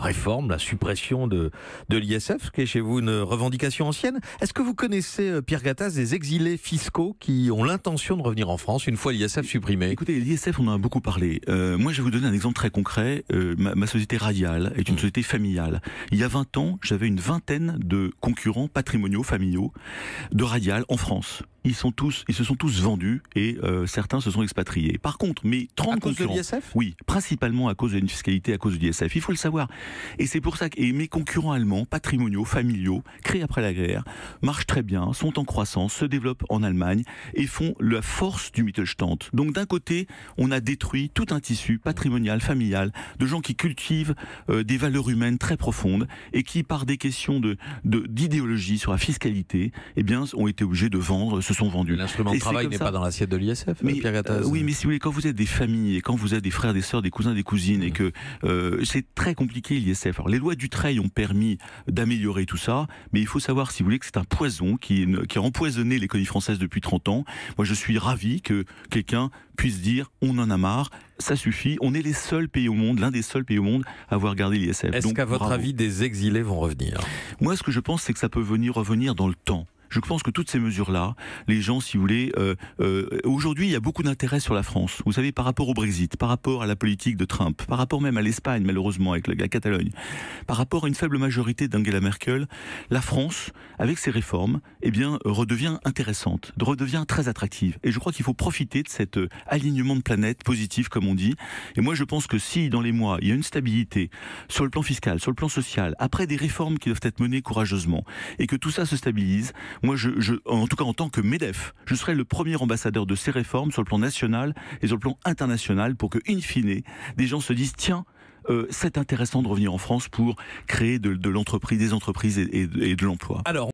réforme, la suppression de l'ISF, ce qui est chez vous une revendication ancienne. Est-ce que vous connaissez, Pierre Gattaz, des exilés fiscaux qui ont l'intention de revenir en France une fois l'ISF supprimé? Écoutez, l'ISF, on en a beaucoup parlé. Moi, je vais vous donner un exemple très concret. Ma société Radial est une société familiale. Il y a 20 ans, j'avais une vingtaine de concurrents patrimoniaux, familiaux, de Radial en France. Ils se sont tous vendus et certains se sont expatriés. Par contre, mes 30 concurrents... À cause de l'ISF ? Oui, principalement à cause d'une fiscalité, à cause de l'ISF. Il faut le savoir. Et c'est pour ça que mes concurrents allemands, patrimoniaux, familiaux, créés après la guerre, marchent très bien, sont en croissance, se développent en Allemagne et font la force du Mittelstand. Donc d'un côté, on a détruit tout un tissu patrimonial, familial, de gens qui cultivent des valeurs humaines très profondes et qui, par des questions d'idéologie sur la fiscalité, eh bien, ont été obligés de vendre, se sont vendus. L'instrument de travail n'est pas dans l'assiette de l'ISF, Pierre Gattaz. Oui, mais si vous voulez, quand vous êtes des familles et quand vous êtes des frères, des sœurs, des cousins, des cousines, et que c'est très compliqué l'ISF. Alors les lois Dutreil ont permis d'améliorer tout ça, mais il faut savoir, si vous voulez, que c'est un poison qui a empoisonné l'économie française depuis 30 ans. Moi, je suis ravi que quelqu'un puisse dire on en a marre, ça suffit. On est les seuls pays au monde, l'un des seuls pays au monde à avoir gardé l'ISF. Est-ce qu'à votre avis, des exilés vont revenir? Moi, ce que je pense, c'est que ça peut revenir dans le temps. Je pense que toutes ces mesures-là, les gens, si vous voulez, aujourd'hui, il y a beaucoup d'intérêt sur la France. Vous savez, par rapport au Brexit, par rapport à la politique de Trump, par rapport même à l'Espagne, malheureusement, avec la Catalogne, par rapport à une faible majorité d'Angela Merkel, la France, avec ses réformes, eh bien, redevient intéressante, redevient très attractive. Et je crois qu'il faut profiter de cet alignement de planète positif, comme on dit. Et moi, je pense que si, dans les mois, il y a une stabilité sur le plan fiscal, sur le plan social, après des réformes qui doivent être menées courageusement, et que tout ça se stabilise, moi, en tout cas en tant que MEDEF, je serai le premier ambassadeur de ces réformes sur le plan national et sur le plan international pour que, in fine, des gens se disent tiens, c'est intéressant de revenir en France pour créer de l'entreprise, des entreprises et de l'emploi. Alors,